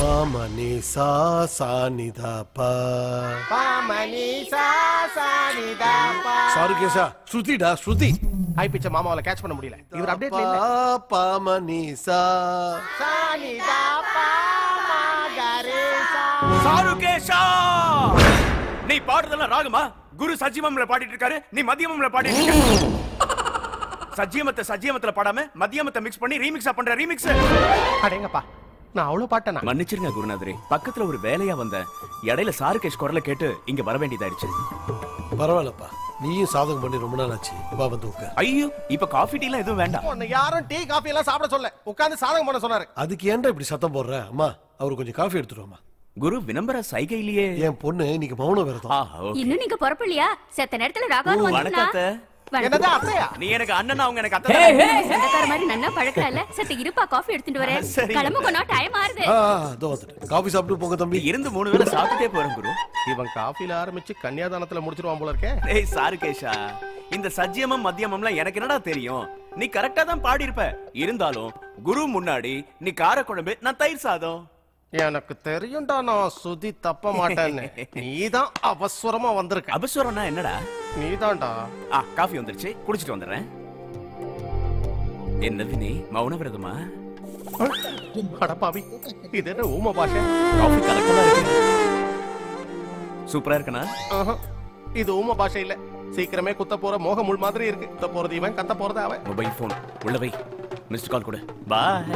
பாமணி சா சானிதா பா பாமணி சா சானிதா பா. சாரு கேசா ஸ்ருதிடா ஸ்ருதி. ஹை பிச்ச மாமாவால கேட்ச் பண்ண முடியல. இவர் அப்டேட்ல இல்ல. பாமணி சா சானிதா பா மகரேசா. சாரு கேசா நீ பாடுறதெல்லாம் ராகமா? குரு சஜ்ஜிமம்ல பாடிட்டு இருக்காரு, நீ மதியமம்ல பாடிட்டு இருக்க. சஜ்ஜியமத்துல பாடாம மதியமத்தை மிக்ஸ் பண்ணி ரீமிக்ஸா பண்ற ரீமிக்ஸ். அடேங்கப்பா, நான் அவ்வளவு பாட்டேனா? மன்னிச்சிருங்க குருநாதரே, பக்கத்துல ஒரு வேலையா வந்தேன். இடையில சாருகேஷ் குரலை கேட்டு இங்க வர வேண்டியதாயிடுச்சு. பரவாயில்லப்பா, நீயும் சாதகம் பண்ணி ரொம்ப நாள் ஆச்சு. வா வந்து உட்கார். ஐயோ, இப்ப காஃபி டீ எல்லாம் எதுவும் வேண்டாம். உன்னை யாரும் டீ காபி எல்லாம் சாப்பிட சொல்ல, உட்கார்ந்து சாதகம் பண்ண சொன்னாரு. அதுக்கு ஏன்டா இப்படி சத்தம் போடுற? அம்மா, அவரு கொஞ்சம் காஃபி எடுத்துருவாமா. குரு வினம்பர சைகையிலேயே என் பொண்ணு இன்னைக்கு மௌன விரதம். இன்னும் நீங்க பொறப்பில்லையா? செத்த நேரத்துல ராகவன் வணக்கத்தை. என்னடா அத்தையா? நீ எனக்கு அண்ணனா, அவங்க எனக்கு அத்தை. சொந்தக்கார மாதிரி நன்னா பழக்கல. செத்த இருப்பா, காஃபி எடுத்துட்டு வரேன். கிளம்புங்க, டைம் ஆறுது. அதோ வந்துட்டு காஃபி சாப்பிட்டு போங்க தம்பி. இருந்து 3 வேளை சாப்பிட்டே போறேன் குரு. இவன் காஃபில ஆரம்பிச்சு கன்னியாதானத்துல முடிச்சிருவான் போல இருக்கே. ஏய் சாருகேஷா, இந்த சஜ்ஜியமம் மத்தியமம்லாம் எனக்கு என்னடா தெரியும்? நீ கரெக்டா தான் பாடி இருப்ப. இருந்தாலும் குரு முன்னாடி நீ காரக்குழம்பு, நான் தயிர் சாதம். எனக்கு தெரியும்டா, நான் சுதி தப்ப மாட்டேன்னு. நீதான் அவசரமா வந்திருக்க. அபஸ்வரம்னா என்னடா? நீதான்டா. காஃபி வந்துருச்சு, குடிச்சிட்டு வந்துடுறேன். என்னது நீ மௌன விரதமா? அடப்பாவி, இது என்ன ஊம பாஷை? காஃபி கலக்கலா இருக்கு. சூப்பரா இருக்கனா? இது ஊம பாஷை இல்ல. சீக்கிரமே குத்த போற மோக முள் மாதிரி இருக்கு. குத்த போறது இவன், கத்த போறது அவன். மொபைல் போன் உள்ள வை, மிஸ்ட் கால் கொடு. பாய்.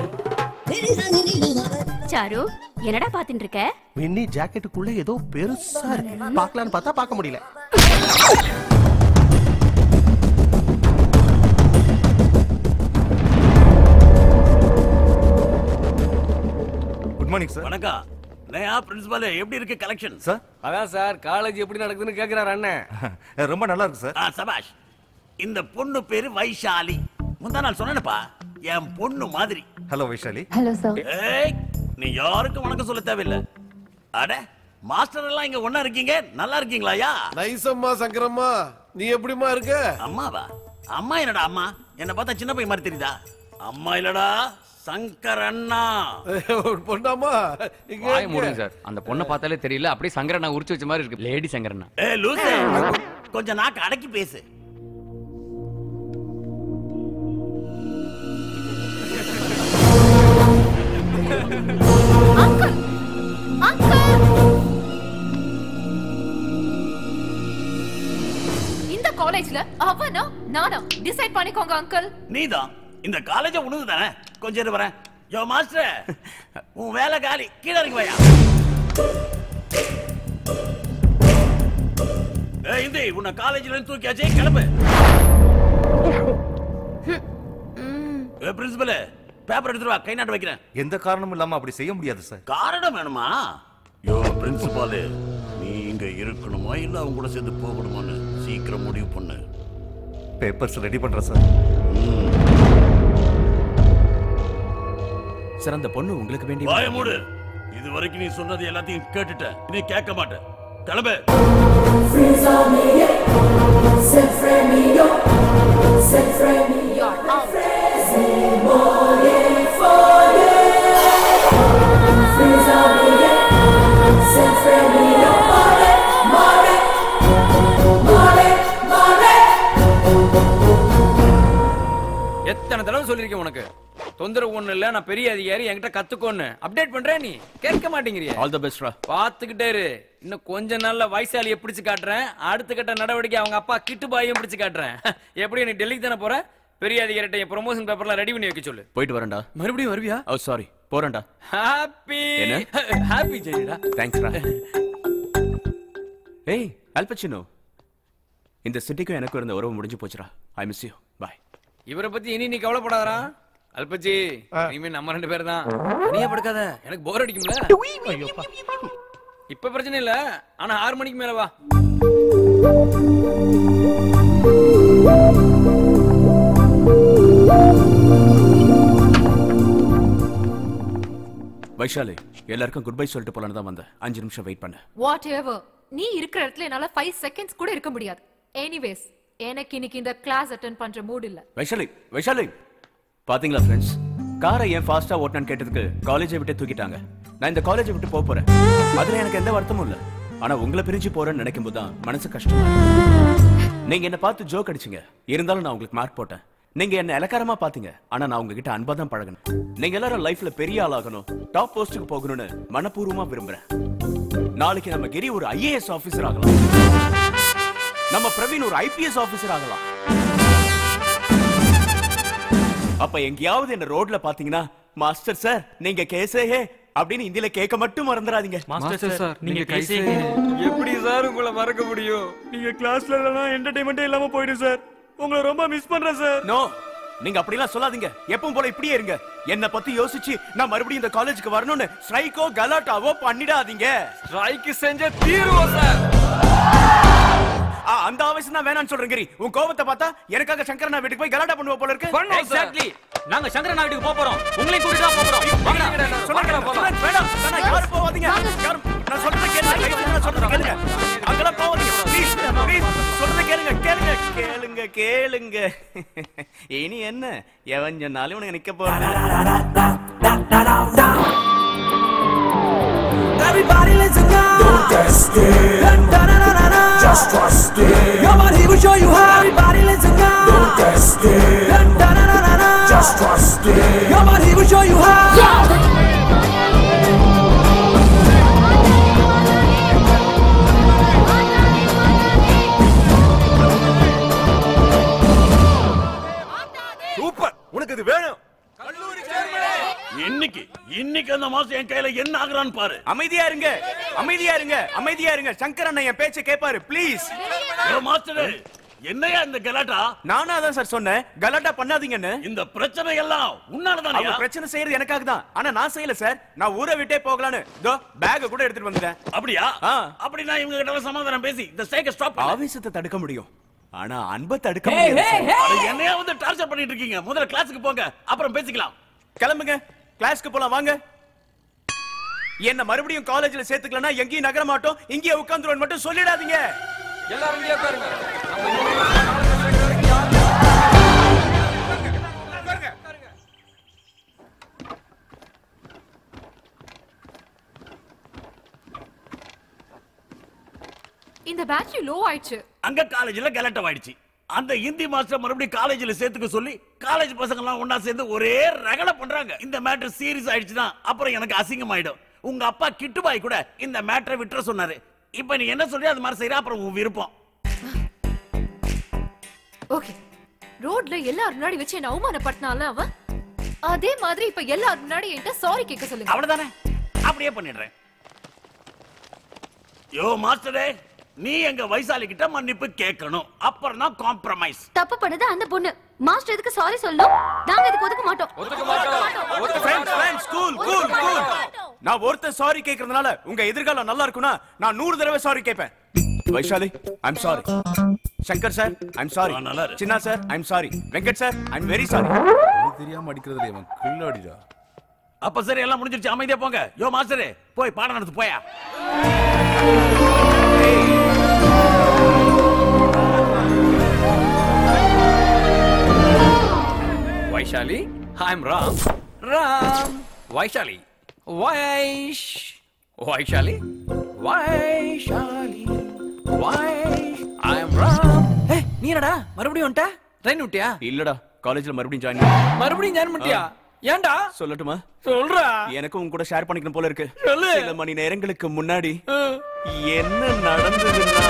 சாரு, என்னடா பாத்துட்டு இருக்க? வின்னி ஜாக்கெட்டுக்குள்ள ஏதோ பெருசா இருக்கு. பார்க்கலான்னு பார்த்தா பார்க்க முடியல. Good morning sir. வணக்கம். நயா பிரின்சிபல், எப்படி இருக்கு கலெக்ஷன்? சார் அதான் சார், காலேஜ் எப்படி நடக்குதுன்னு கேக்குறாரு அண்ணன். ரொம்ப நல்லா இருக்கு சார். சபாஷ். இந்த பொண்ணு பேரு வைஷாலி. முந்தா நாள் சொன்னேனப்பா, என் பொண்ணு மாதிரி. ஹலோ வைஷாலி. Hello sir. ஏய், நீ யாருக்கும் வணக்கம் சொல்ல தேவையில்லை. அட, மாஸ்டர் எல்லாம் இங்க ஒண்ணா இருக்கீங்க. நல்லா இருக்கீங்களாயா? நைசம்மா சங்கரம்மா, நீ எப்படிமா இருக்க? அம்மாவா? அம்மா என்னடா அம்மா? என்ன பார்த்தா சின்ன பையன் மாதிரி தெரியுதா? அம்மா இல்லடா, சங்கர் அண்ணா. பொண்ணாமா வாய மூடுங்க சார். அந்த பொண்ணை பார்த்தாலே தெரியல, அப்படியே சங்கரண்ணா உரிச்சு வச்ச மாதிரி இருக்கு. லேடி சங்கரண்ணா. ஏய் லூசு, கொஞ்சம் நாக்கு அடக்கி பேசு. அங்கிள், அங்கிள், இந்த காலேஜ்ல அவனா நானா டிசைட் பண்ணிக்கோங்க அங்கிள். நீதான் இந்த காலேஜ உனது தானே. கொஞ்சம் இரு வரேன். யோ மாஸ்டர், உன் வேலை காலி, கீழே இறங்கி வாயா. ஏய் இந்தி, உன்னை காலேஜ்ல இருந்து தூக்கியாச்சே, கிளம்பு. ஏய் பிரின்சிபல், பேப்பர் எடுத்துட்டு வா, கை நாட்டு வைக்கிறேன். எந்த காரணமும் இல்லாம அப்படி செய்ய முடியாது சார். காரணம் வேணுமா? யோ பிரின்சிபால், நீ இங்க இருக்கணுமா இல்ல அவங்க கூட சேர்ந்து போகணுமான்னு சீக்கிரம் முடிவு பண்ணு. பேப்பர்ஸ் ரெடி பண்றேன் சார். சார், அந்த பொண்ணு உங்களுக்கு வேண்டிய வாய மூடு. இது வரைக்கும் நீ சொன்னது எல்லாத்தையும் கேட்டுட்ட, நீ கேட்க மாட்ட. கிளம்பு. எத்தனை தடவை சொல்லிருக்கேன் உனக்கு, தொந்தரவு ஒண்ணு இல்ல, நான் பெரிய அதிகாரி, என்கிட்ட கத்துக்கோன்னு. அப்டேட் பண்றேன், நீ கேட்க மாட்டேங்கிறிய. All the best. பாத்துக்கிட்டே இரு. இன்னும் கொஞ்ச நாள்ல வைசாலியை பிடிச்சு காட்டுறேன். அடுத்த கட்ட நடவடிக்கை அவங்க அப்பா கிட்டு பாயும் பிடிச்சு காட்டுறேன். எப்படி நீ டெல்லிக்கு தானே போற? பெரிய அதிகாரிட்ட என் ப்ரொமோஷன் பேப்பர்லாம் ரெடி பண்ணி வைக்க சொல்லு. போயிட்டு வரேன்டா. மறுபடியும் வருவியா? ஓ சாரி, போறேன்டா. ஹாப்பி ஹாப்பி ஜெயடா. தேங்க்ஸ் ரா. ஏய் அல்பச்சினோ, இந்த சிட்டிக்கும் எனக்கு இருந்த உறவு முடிஞ்சு போச்சுடா. I miss you. பை. இவரை பத்தி இனி நீ கவலைப்படாதடா அல்பச்சி. இனிமே நம்ம 2 பேர் தான். நீயே படுக்காத, எனக்கு போர் அடிக்கும்ல. இப்ப பிரச்சனை இல்ல, ஆனா 6 மணிக்கு மேல வா. வைஷாலி, எல்லாருக்கும் குட் பை சொல்லிட்டு போலான்னு தான் வந்தேன். 5 நிமிஷம் வெயிட் பண்ணு. வாட் எவர், நீ இருக்கிற இடத்துல என்னால 5 செகண்ட்ஸ் கூட இருக்க முடியாது. எனிவேஸ், எனக்கு இன்னைக்கு இந்த கிளாஸ் அட்டெண்ட் பண்ற மூட் இல்ல. வைஷாலி பாத்தீங்களா ஃப்ரெண்ட்ஸ், காரை ஏன் ஃபாஸ்டா ஓட்டணும்னு கேட்டதுக்கு காலேஜை விட்டு தூக்கிட்டாங்க. நான் இந்த காலேஜை விட்டு போறேன். அதுல எனக்கு எந்த வருத்தமும் இல்ல. ஆனா உங்களை பிரிஞ்சு போறேன்னு நினைக்கும் போதுதான் மனசு கஷ்டமா இருக்கு. நீங்க என்ன பார்த்து ஜோக் அடிச்சீங்க, இருந்தாலும் நான் உங்களுக்கு மார்க் போட்டேன். நீங்க என்ன இலக்காரமா பாத்தீங்க, ஆனா நான் உங்ககிட்ட அன்பா தான் பழகணும். நீங்க எல்லாரும் லைஃப்ல பெரிய ஆளாகணும், டாப் போஸ்டுக்கு போகணும்னு மனப்பூர்வமா விரும்புறேன். நாளைக்கு நம்ம கிரி ஒரு ஐஏஎஸ் ஆபீசர் ஆகலாம், நம்ம பிரவீன் ஒரு ஐபிஎஸ் ஆபீசர் ஆகலாம். அப்ப எங்கேயாவது என்ன ரோட்ல பாத்தீங்கன்னா, மாஸ்டர் சார் நீங்க கேசே ஹே அப்படின்னு இந்தியில கேட்க மட்டும் மறந்துடாதீங்க. மாஸ்டர் சார் நீங்க கைசே எப்படி சார் உங்களை மறக்க முடியும்? நீங்க கிளாஸ்ல எல்லாம் என்டர்டெயின்மெண்டே இல்லாம போயிடும் சார். உங்களை ரொம்ப மிஸ் பண்றேன் சார். நோ, நீங்க அப்படி எல்லாம் சொல்லாதீங்க. எப்பவும் போல இப்படியே இருங்க. என்ன பத்தி யோசிச்சு நான் மறுபடியும் இந்த காலேஜுக்கு வரணும்னு ஸ்ட்ரைக்கோ கலாட்டாவோ பண்ணிடாதீங்க. ஸ்ட்ரைக் செஞ்ச தீருவோம் சார். அந்த ஆவேசம் தான் வேணாம்னு சொல்றேன் கிரி. உன் கோபத்தை பார்த்தா எனக்காக சங்கரனா வீட்டுக்கு போய் கலாட்டா பண்ணுவ போல இருக்கு. எக்ஸாக்ட்லி, நாங்க சங்கரனா வீட்டுக்கு போக போறோம். உங்களையும் கூட்டிட்டு தான் போறோம். வேண்டாம், யாரும் போவாதீங்க. யாரும் நான் சொல்றத கேளுங்க. நான் சொல்றத கேளுங்க. அங்கல போவாதீங்க. ப்ளீஸ் ப்ளீஸ் சொல்றத கேளுங்க. கேளுங்க கேளுங்க கேளுங்க. இனி என்ன எவன் சொன்னாலும் உனக்கு நிக்க போறது. Everybody listen now. Don't test it. Just trust it. Come on, he will show you how. Everybody listen now. Don't test it. Just trust it. Come on, he will show you how. Super, உனக்கு இது வேணும். இன்னைக்கு அந்த மாசம் என் கையில என்ன ஆகுறான்னு பாரு. அமைதியா இருங்க, அமைதியா இருங்க, அமைதியா இருங்க. சங்கர் அண்ணா என் பேச்சை கேட்பாரு ப்ளீஸ். மாஸ்டர் என்னையா இந்த கலாட்டா? நானா தான் சார் சொன்னேன் கலாட்டா பண்ணாதீங்கன்னு. இந்த பிரச்சனை எல்லாம் உன்னாலதான். அவங்க பிரச்சனை செய்யறது எனக்காக தான், ஆனா நான் செய்யல சார். நான் ஊரை விட்டே போகலான்னு இதோ பேக் கூட எடுத்துட்டு வந்துட்டேன். அப்படியா? அப்படி நான் இவங்க கிட்ட சமாதானம் பேசி இந்த ஸ்ட்ரைக்கை ஸ்டாப். ஆவேசத்தை தடுக்க முடியும், ஆனா அன்பை தடுக்க முடியாது. என்னையா வந்து டார்ச்சர் பண்ணிட்டு இருக்கீங்க? முதல்ல கிளாஸுக்கு போங்க, அப்புறம் பேசிக்கலாம். கிளம்புங்க, கிளாஸ்க்கு போலாம் வாங்க. என்ன மறுபடியும் காலேஜ்ல சேர்த்துக்கலனா எங்கேயும் நகர மாட்டோம், இங்கேயே உட்கார்ந்துருவோம் மட்டும் சொல்லிடாதீங்க. எல்லாரும் இங்கே உட்காருங்க. இந்த பேட்டரி லோ ஆயிடுச்சு. அங்க காலேஜ்ல கலெக்ட் ஆயிடுச்சு. அந்த ஹிந்தி மாஸ்டர் மறுபடியும் காலேஜ்ல சேர்த்துக்க சொல்லி காலேஜ் பசங்க எல்லாம் ஒண்ணா சேர்ந்து ஒரே ரகலை பண்றாங்க. இந்த மேட்டர் சீரியஸ் ஆயிடுச்சுன்னா அப்புறம் எனக்கு அசிங்கம் ஆயிடும். உங்க அப்பா கிட்டுபாய் கூட இந்த மேட்டரை விட்டுற சொன்னாரு. இப்ப நீ என்ன சொல்றியோ அது மாதிரி செய்யற, அப்புறம் உன் விருப்பம். ஓகே, ரோட்ல எல்லாரும் முன்னாடி வச்சு என்ன அவமானப்படுத்தினால அவன், அதே மாதிரி இப்ப எல்லாரும் முன்னாடி என்கிட்ட சாரி கேட்க சொல்லுங்க. அவ்வளவுதானே, அப்படியே பண்ணிடுறேன். யோ மாஸ்டரே, நீ எங்க வைசாலி கிட்ட மன்னிப்பு கேட்கணும், அப்புறம் தான் காம்ப்ரமைஸ். தப்பு பண்ணது அந்த பொண்ணு. மாஸ்டர் எதுக்கு சாரி சொல்லணும்? நாங்க இதுக்கு ஒதுக்க மாட்டோம். Friends cool cool cool. நான் ஒருத்தன் சாரி கேக்குறதுனால உங்க எதிர்காலம் நல்லா இருக்கும்னா நான் 100 தடவை சாரி கேட்பேன். Vaishali I am sorry. Shankar sir I am sorry. Chinna sir I am sorry. Venkat sir I am very sorry. தெரியாம அடிக்கிறதுல இவன் கில்லாடிடா. அப்ப சரி, எல்லாம் முடிஞ்சிருச்சு, அமைதியா போங்க. யோ மாஸ்டரே, போய் பாடம் நடத்து போயா. Vaishali, I'm Ram. Ram. Vaishali. Vaishali. I'm Ram. Hey, நீ என்னடா மறுபடியும் வந்துட்ட? ட்ரெயின் விட்டியா? இல்லடா, காலேஜ்ல மறுபடியும் ஜாயின் பண்ணேன். மறுபடியும் ஜாயின் பண்ணிட்டியா? ஏன்டா? சொல்லட்டுமா? சொல்றா. எனக்கு உங்க கூட ஷேர் பண்ணிக்கணும் போல இருக்கு. சொல்லு. சில மணி நேரங்களுக்கு முன்னாடி என்ன நடந்ததுன்னா,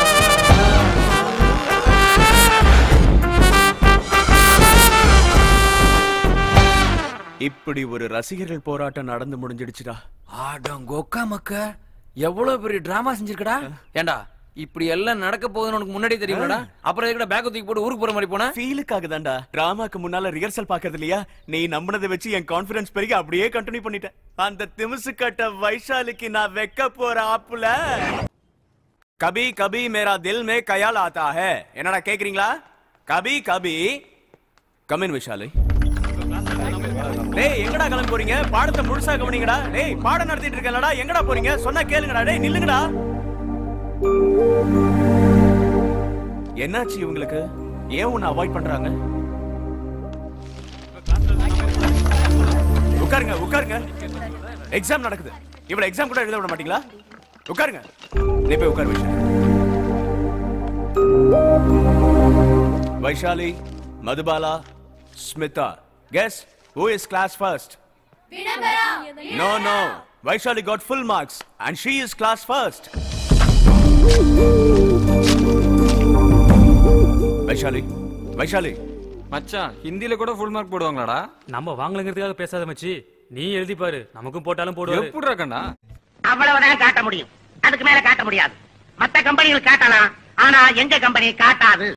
இப்படி ஒரு ரசிகர்கள் போராட்டம் நடந்து முடிஞ்சிடுச்சுடா. ஆடங்கோக்கா மக்க, எவ்வளவு பெரிய டிராமா செஞ்சிருக்கடா. ஏண்டா இப்படி எல்லாம் நடக்க போகுதுன்னு உனக்கு முன்னாடியே தெரியுமாடா? அப்புறம் எதுக்குடா பேக் தூக்கி போட்டு ஊருக்கு போற மாதிரி போனா? ஃபீலுக்காக தான்டா. டிராமாக்கு முன்னால ரிஹர்சல் பாக்குறது இல்லையா? நீ நம்பினதை வச்சு என் கான்ஃபிடன்ஸ் பெருகி அப்படியே கண்டினியூ பண்ணிட்டேன். அந்த திமிசு கட்ட வைஷாலிக்கு நான் வைக்க போற ஆப்புல கபி கபி மேரா தில் மே கயால் ஆதா ஹை. என்னடா கேக்குறீங்களா? கபி கபி. கமின் வைஷாலி. டேய் எங்கடா கிளம்பி போறீங்க? பாடத்தை முழுசா கவனிங்கடா. டேய் பாடம் நடத்திட்டு இருக்கேன்லடா, எங்கடா போறீங்க? சொன்னா கேளுங்கடா. டேய் நில்லுங்கடா. என்னாச்சு இவங்களுக்கு? ஏன் உன்னை அவாய்ட் பண்றாங்க? உட்காருங்க உட்காருங்க. எக்ஸாம் நடக்குது. இவள எக்ஸாம் கூட எழுத விட மாட்டீங்களா? உட்காருங்க. நீ போய் உட்காரு Vaishali. Vaishali, Madhubala, Smitha. Guess who is class first? No, no. Vaishali got full marks and she is class first. Vaishali. மச்சான் ஹிந்தில கூட ஃபுல் மார்க் போடுவாங்களாடா? நம்ம வாங்கலங்கிறதுக்காக பேசாத மச்சி. நீ எழுதி பாரு, நமக்கும் போட்டாலும் போடுவாரு. எப்படிடா கண்ணா? அவ்வளவுதான் காட்ட முடியும், அதுக்கு மேல காட்ட முடியாது. மத்த கம்பெனிகள் காட்டலாம், ஆனா எங்க கம்பெனி காட்டாது.